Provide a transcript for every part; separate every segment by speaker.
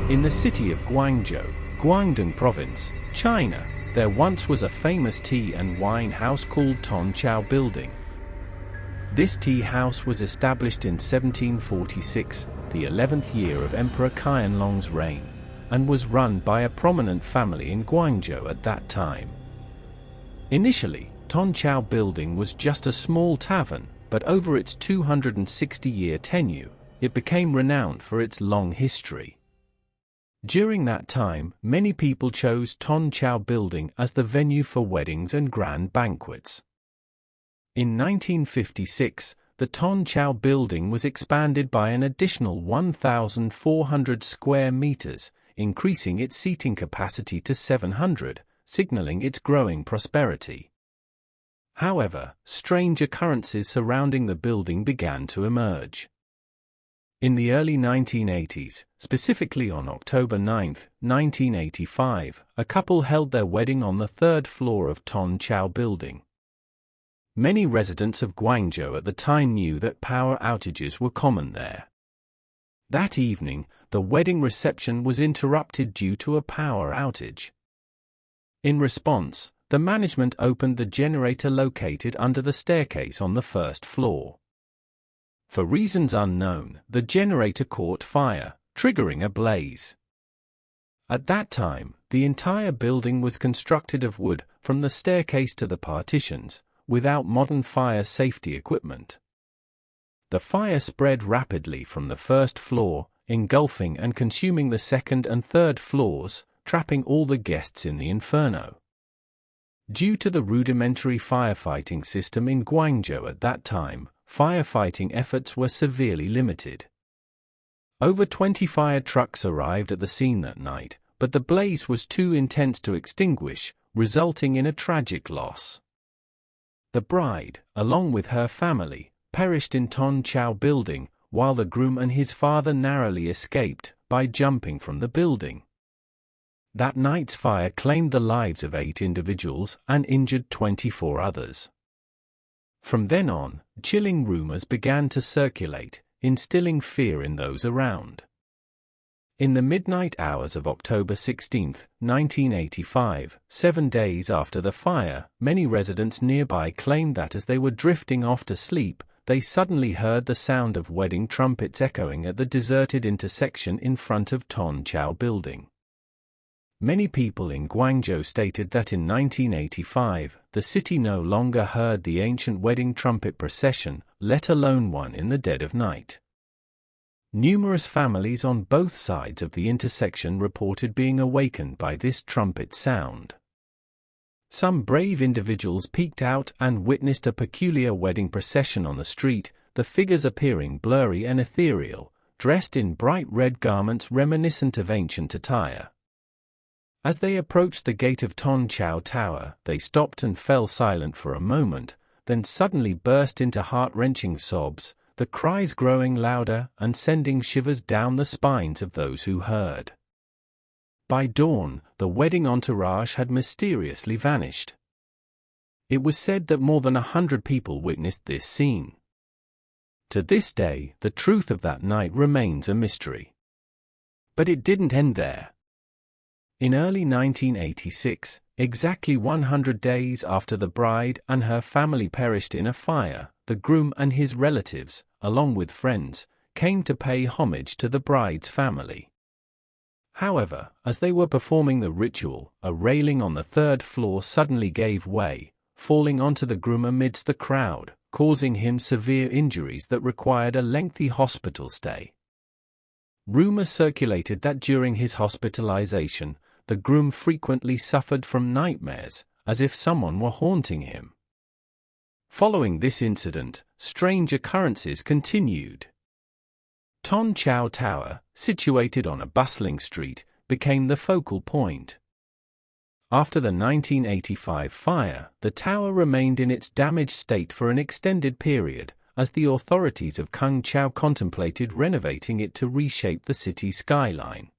Speaker 1: In the city of Guangzhou, Guangdong Province, China, there once was a famous tea and wine house called Tongqiao Building. This tea house was established in 1746, the 11th year of Emperor Qianlong's reign, and was run by a prominent family in Guangzhou at that time. Initially, Tongqiao Building was just a small tavern, but over its 260-year tenure, it became renowned for its long history. During that time, many people chose Tongqiao Building as the venue for weddings and grand banquets. In 1956, the Tongqiao Building was expanded by an additional 1,400 square meters, increasing its seating capacity to 700, signaling its growing prosperity. However, strange occurrences surrounding the building began to emerge. In the early 1980s, specifically on October 9, 1985, a couple held their wedding on the third floor of Tongqiao Building. Many residents of Guangzhou at the time knew that power outages were common there. That evening, the wedding reception was interrupted due to a power outage. In response, the management opened the generator located under the staircase on the first floor. For reasons unknown, the generator caught fire, triggering a blaze. At that time, the entire building was constructed of wood, from the staircase to the partitions, without modern fire safety equipment. The fire spread rapidly from the first floor, engulfing and consuming the second and third floors, trapping all the guests in the inferno. Due to the rudimentary firefighting system in Guangzhou at that time, firefighting efforts were severely limited. Over 20 fire trucks arrived at the scene that night, but the blaze was too intense to extinguish, resulting in a tragic loss. The bride, along with her family, perished in Tongqiao Building, while the groom and his father narrowly escaped by jumping from the building. That night's fire claimed the lives of 8 individuals and injured 24 others. From then on, chilling rumors began to circulate, instilling fear in those around. In the midnight hours of October 16, 1985, 7 days after the fire, many residents nearby claimed that as they were drifting off to sleep, they suddenly heard the sound of wedding trumpets echoing at the deserted intersection in front of Tongqiao Building. Many people in Guangzhou stated that in 1985, the city no longer heard the ancient wedding trumpet procession, let alone one in the dead of night. Numerous families on both sides of the intersection reported being awakened by this trumpet sound. Some brave individuals peeked out and witnessed a peculiar wedding procession on the street, the figures appearing blurry and ethereal, dressed in bright red garments reminiscent of ancient attire. As they approached the gate of Tongqiao Tower, they stopped and fell silent for a moment, then suddenly burst into heart-wrenching sobs, the cries growing louder and sending shivers down the spines of those who heard. By dawn, the wedding entourage had mysteriously vanished. It was said that more than 100 people witnessed this scene. To this day, the truth of that night remains a mystery. But it didn't end there. In early 1986, exactly 100 days after the bride and her family perished in a fire, the groom and his relatives, along with friends, came to pay homage to the bride's family. However, as they were performing the ritual, a railing on the third floor suddenly gave way, falling onto the groom amidst the crowd, causing him severe injuries that required a lengthy hospital stay. Rumors circulated that during his hospitalization, the groom frequently suffered from nightmares, as if someone were haunting him. Following this incident, strange occurrences continued. Tongqiao Tower, situated on a bustling street, became the focal point. After the 1985 fire, the tower remained in its damaged state for an extended period, as the authorities of Guangzhou contemplated renovating it to reshape the city skyline.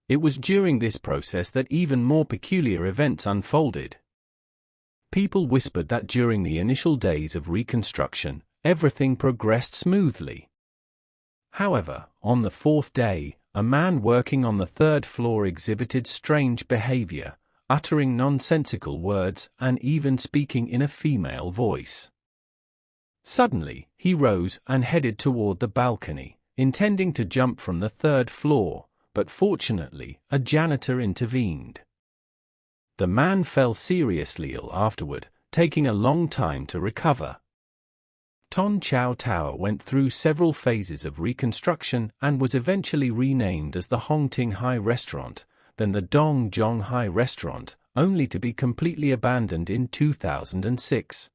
Speaker 1: It was during this process that even more peculiar events unfolded. People whispered that during the initial days of reconstruction, everything progressed smoothly. However, on the fourth day, a man working on the third floor exhibited strange behavior, uttering nonsensical words and even speaking in a female voice. Suddenly, he rose and headed toward the balcony, intending to jump from the third floor, but fortunately, a janitor intervened. The man fell seriously ill afterward, taking a long time to recover. Ton Chau Tower went through several phases of reconstruction and was eventually renamed as the Hongting Hai Restaurant, then the Dong Zhong Hai Restaurant, only to be completely abandoned in 2006.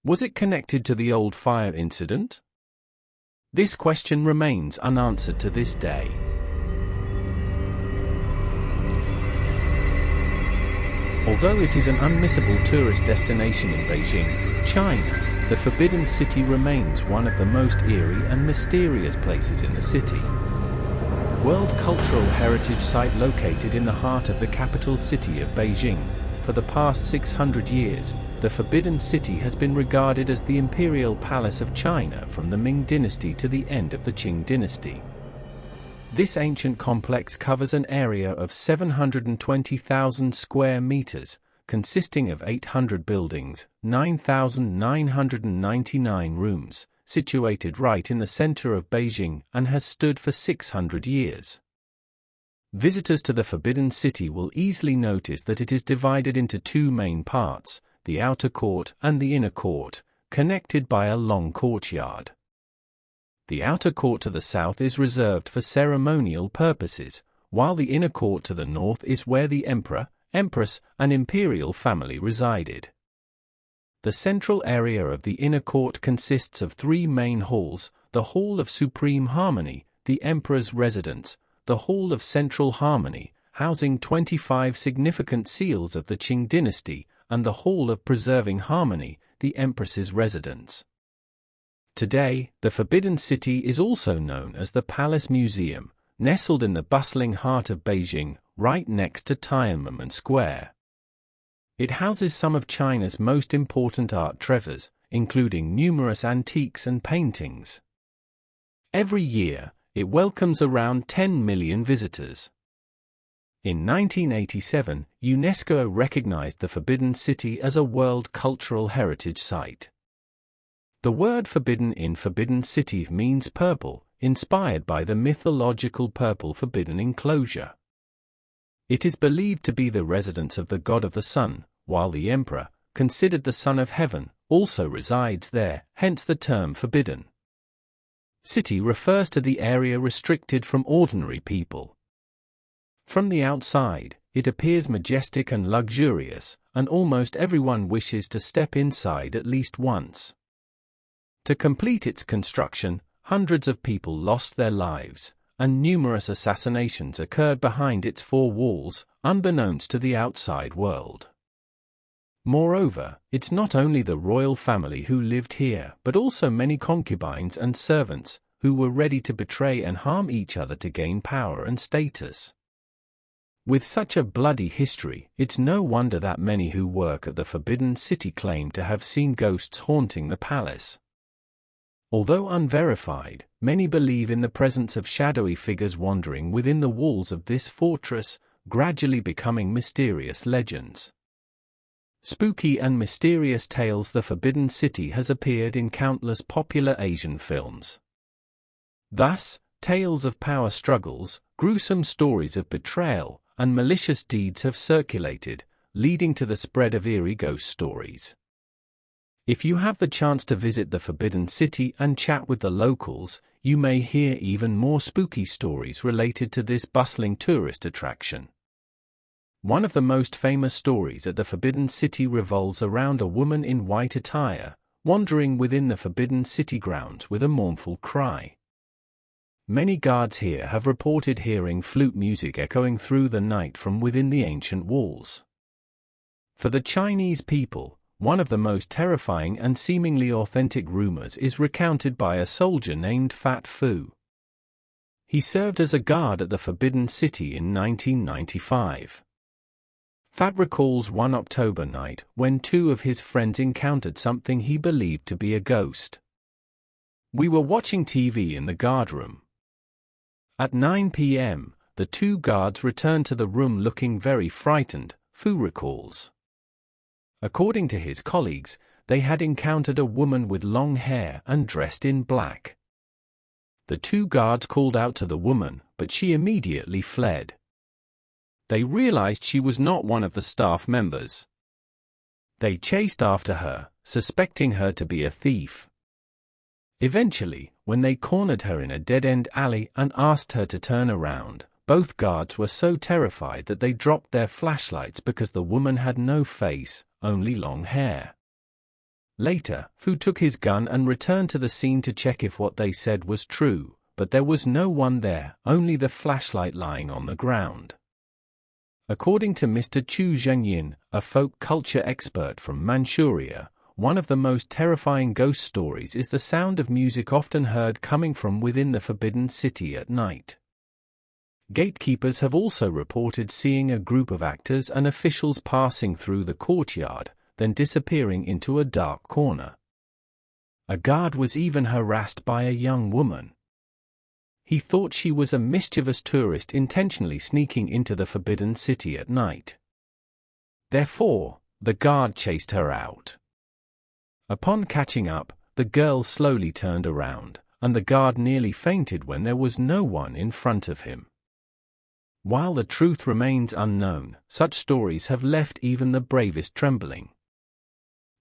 Speaker 1: Was it connected to the old fire incident? This question remains unanswered to this day. Although it is an unmissable tourist destination in Beijing, China, the Forbidden City remains one of the most eerie and mysterious places in the city. World Cultural Heritage Site located in the heart of the capital city of Beijing, for the past 600 years, the Forbidden City has been regarded as the imperial palace of China from the Ming dynasty to the end of the Qing dynasty. This ancient complex covers an area of 720,000 square meters, consisting of 800 buildings, 9,999 rooms, situated right in the center of Beijing and has stood for 600 years. Visitors to the Forbidden City will easily notice that it is divided into two main parts, the outer court and the inner court, connected by a long courtyard. The outer court to the south is reserved for ceremonial purposes, while the inner court to the north is where the emperor, empress, and imperial family resided. The central area of the inner court consists of three main halls: the Hall of Supreme Harmony, the emperor's residence, the Hall of Central Harmony, housing 25 significant seals of the Qing dynasty, and the Hall of Preserving Harmony, the empress's residence. Today, the Forbidden City is also known as the Palace Museum, nestled in the bustling heart of Beijing, right next to Tiananmen Square. It houses some of China's most important art treasures, including numerous antiques and paintings. Every year, it welcomes around 10 million visitors. In 1987, UNESCO recognized the Forbidden City as a World Cultural Heritage Site. The word forbidden in Forbidden City means purple, inspired by the mythological purple forbidden enclosure. It is believed to be the residence of the god of the sun, while the emperor, considered the son of heaven, also resides there, hence the term forbidden. City refers to the area restricted from ordinary people. From the outside, it appears majestic and luxurious, and almost everyone wishes to step inside at least once. To complete its construction, hundreds of people lost their lives, and numerous assassinations occurred behind its four walls, unbeknownst to the outside world. Moreover, it's not only the royal family who lived here, but also many concubines and servants, who were ready to betray and harm each other to gain power and status. With such a bloody history, it's no wonder that many who work at the Forbidden City claim to have seen ghosts haunting the palace. Although unverified, many believe in the presence of shadowy figures wandering within the walls of this fortress, gradually becoming mysterious legends. Spooky and mysterious tales. The Forbidden City has appeared in countless popular Asian films. Thus, tales of power struggles, gruesome stories of betrayal, and malicious deeds have circulated, leading to the spread of eerie ghost stories. If you have the chance to visit the Forbidden City and chat with the locals, you may hear even more spooky stories related to this bustling tourist attraction. One of the most famous stories at the Forbidden City revolves around a woman in white attire, wandering within the Forbidden City grounds with a mournful cry. Many guards here have reported hearing flute music echoing through the night from within the ancient walls. For the Chinese people, one of the most terrifying and seemingly authentic rumors is recounted by a soldier named Fat Fu. He served as a guard at the Forbidden City in 1995. Fat recalls one October night when two of his friends encountered something he believed to be a ghost. "We were watching TV in the guard room. At 9 p.m., the two guards returned to the room looking very frightened, Fu recalls. According to his colleagues, they had encountered a woman with long hair and dressed in black. The two guards called out to the woman, but she immediately fled. They realized she was not one of the staff members. They chased after her, suspecting her to be a thief. Eventually, when they cornered her in a dead-end alley and asked her to turn around, both guards were so terrified that they dropped their flashlights because the woman had no face, only long hair. Later, Fu took his gun and returned to the scene to check if what they said was true, but there was no one there, only the flashlight lying on the ground. According to Mr. Chu Zhengyin, a folk culture expert from Manchuria, one of the most terrifying ghost stories is the sound of music often heard coming from within the Forbidden City at night. Gatekeepers have also reported seeing a group of actors and officials passing through the courtyard, then disappearing into a dark corner. A guard was even harassed by a young woman. He thought she was a mischievous tourist intentionally sneaking into the Forbidden City at night. Therefore, the guard chased her out. Upon catching up, the girl slowly turned around, and the guard nearly fainted when there was no one in front of him. While the truth remains unknown, such stories have left even the bravest trembling.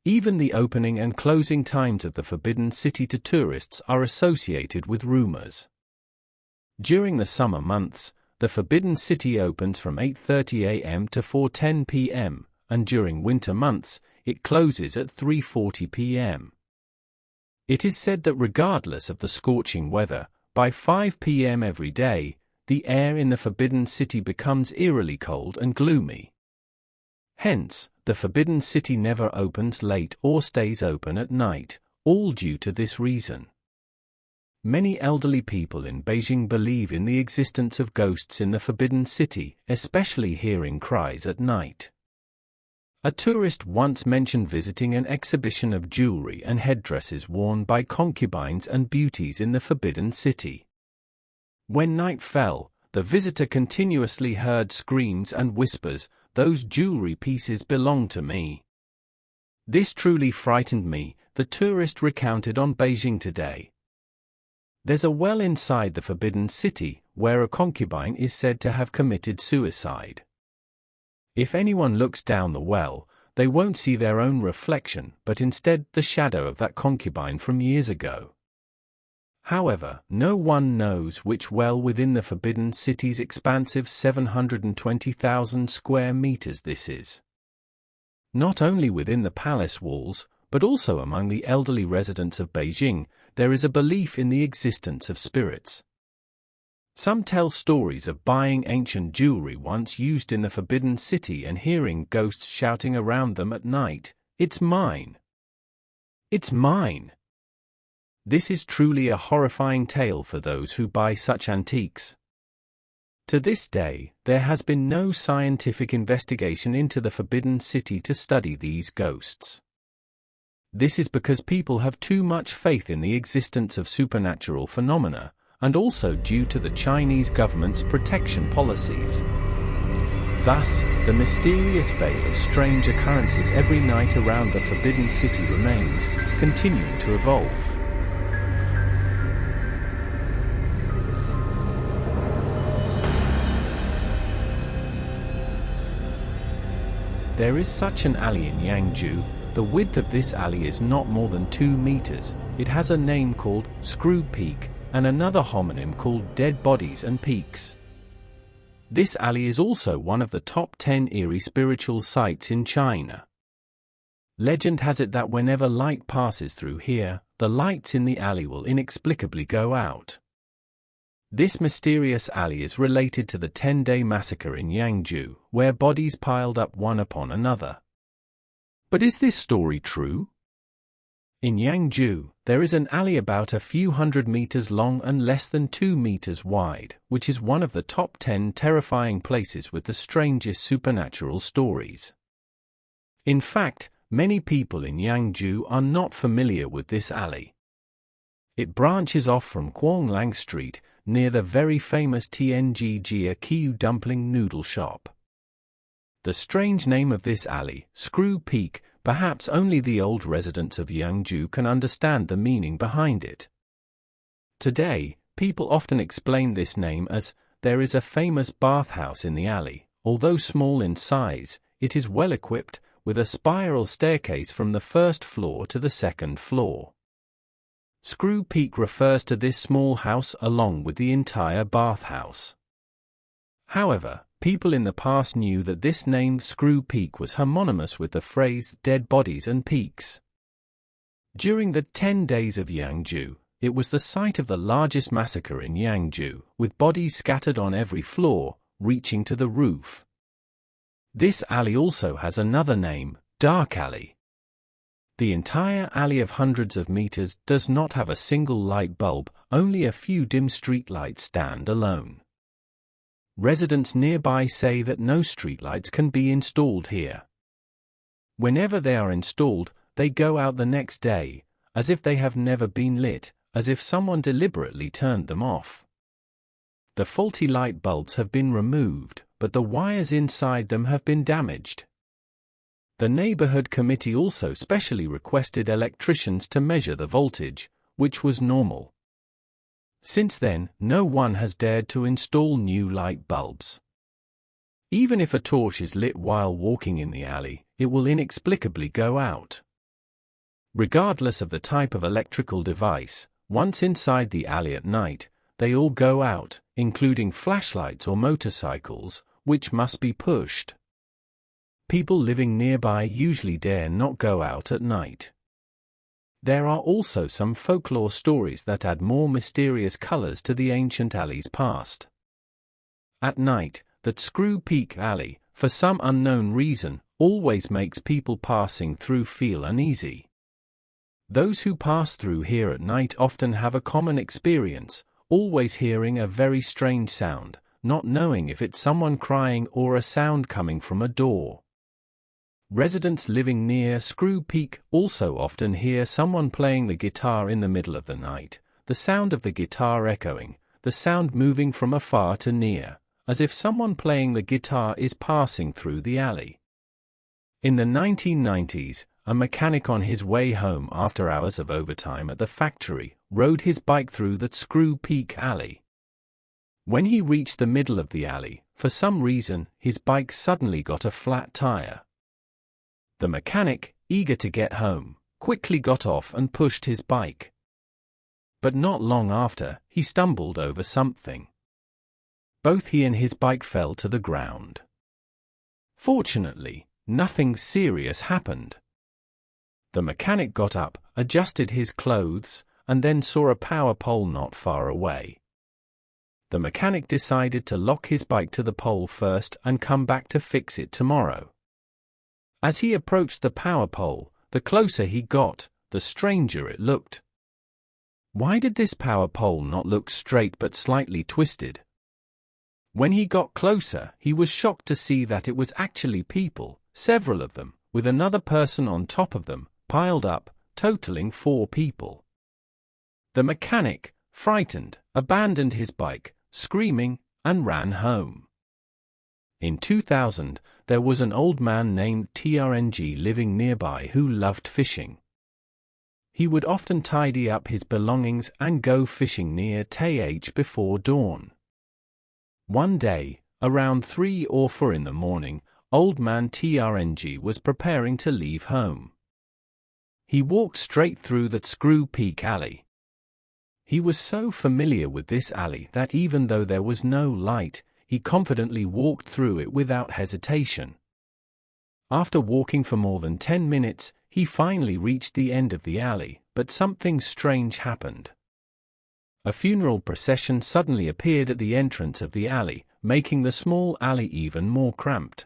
Speaker 1: Even the opening and closing times of the Forbidden City to tourists are associated with rumors. During the summer months, the Forbidden City opens from 8:30 a.m. to 4:10 p.m., and during winter months, it closes at 3:40 p.m. It is said that regardless of the scorching weather, by 5 p.m. every day, the air in the Forbidden City becomes eerily cold and gloomy. Hence, the Forbidden City never opens late or stays open at night, all due to this reason. Many elderly people in Beijing believe in the existence of ghosts in the Forbidden City, especially hearing cries at night. A tourist once mentioned visiting an exhibition of jewelry and headdresses worn by concubines and beauties in the Forbidden City. When night fell, the visitor continuously heard screams and whispers, "Those jewelry pieces belong to me." This truly frightened me, the tourist recounted on Beijing Today. There's a well inside the Forbidden City, where a concubine is said to have committed suicide. If anyone looks down the well, they won't see their own reflection, but instead the shadow of that concubine from years ago. However, no one knows which well within the Forbidden City's expansive 720,000 square meters this is. Not only within the palace walls, but also among the elderly residents of Beijing, there is a belief in the existence of spirits. Some tell stories of buying ancient jewelry once used in the Forbidden City and hearing ghosts shouting around them at night, "It's mine! It's mine!" This is truly a horrifying tale for those who buy such antiques. To this day, there has been no scientific investigation into the Forbidden City to study these ghosts. This is because people have too much faith in the existence of supernatural phenomena, and also due to the Chinese government's protection policies. Thus, the mysterious veil of strange occurrences every night around the Forbidden City remains, continuing to evolve. There is such an alley in Yangzhou. The width of this alley is not more than 2 meters. It has a name called Screw Peak, and another homonym called Dead Bodies and Peaks. This alley is also one of the top 10 eerie spiritual sites in China. Legend has it that whenever light passes through here, the lights in the alley will inexplicably go out. This mysterious alley is related to the 10-day massacre in Yangzhou, where bodies piled up one upon another. But is this story true? In Yangzhou, there is an alley about a few hundred meters long and less than 2 meters wide, which is one of the top 10 terrifying places with the strangest supernatural stories. In fact, many people in Yangzhou are not familiar with this alley. It branches off from Guanglang Street, near the very famous Tianjia dumpling noodle shop. The strange name of this alley, Screw Peak, perhaps only the old residents of Yangzhou can understand the meaning behind it. Today, people often explain this name as, there is a famous bathhouse in the alley. Although small in size, it is well equipped, with a spiral staircase from the first floor to the second floor. Screw Peak refers to this small house along with the entire bathhouse. However, people in the past knew that this name Screw Peak was homonymous with the phrase dead bodies and peaks. During the 10 days of Yangzhou, it was the site of the largest massacre in Yangzhou, with bodies scattered on every floor, reaching to the roof. This alley also has another name, Dark Alley. The entire alley of hundreds of meters does not have a single light bulb, only a few dim streetlights stand alone. Residents nearby say that no streetlights can be installed here. Whenever they are installed, they go out the next day, as if they have never been lit, as if someone deliberately turned them off. The faulty light bulbs have been removed, but the wires inside them have been damaged. The neighborhood committee also specially requested electricians to measure the voltage, which was normal. Since then, no one has dared to install new light bulbs. Even if a torch is lit while walking in the alley, it will inexplicably go out. Regardless of the type of electrical device, once inside the alley at night, they all go out, including flashlights or motorcycles, which must be pushed. People living nearby usually dare not go out at night. There are also some folklore stories that add more mysterious colors to the ancient alley's past. At night, that Screw Peak Alley, for some unknown reason, always makes people passing through feel uneasy. Those who pass through here at night often have a common experience, always hearing a very strange sound, not knowing if it's someone crying or a sound coming from a door. Residents living near Screw Peak also often hear someone playing the guitar in the middle of the night, the sound of the guitar echoing, the sound moving from afar to near, as if someone playing the guitar is passing through the alley. In the 1990s, a mechanic on his way home after hours of overtime at the factory rode his bike through the Screw Peak Alley. When he reached the middle of the alley, for some reason, his bike suddenly got a flat tire. The mechanic, eager to get home, quickly got off and pushed his bike. But not long after, he stumbled over something. Both he and his bike fell to the ground. Fortunately, nothing serious happened. The mechanic got up, adjusted his clothes, and then saw a power pole not far away. The mechanic decided to lock his bike to the pole first and come back to fix it tomorrow. As he approached the power pole, the closer he got, the stranger it looked. Why did this power pole not look straight but slightly twisted? When he got closer, he was shocked to see that it was actually people, several of them, with another person on top of them, piled up, totaling 4 people. The mechanic, frightened, abandoned his bike, screaming, and ran home. In 2000, there was an old man named TRNG living nearby who loved fishing. He would often tidy up his belongings and go fishing near TH before dawn. One day, around 3 or 4 in the morning, old man TRNG was preparing to leave home. He walked straight through the Screw Peak Alley. He was so familiar with this alley that even though there was no light, he confidently walked through it without hesitation. After walking for more than 10 minutes, he finally reached the end of the alley, but something strange happened. A funeral procession suddenly appeared at the entrance of the alley, making the small alley even more cramped.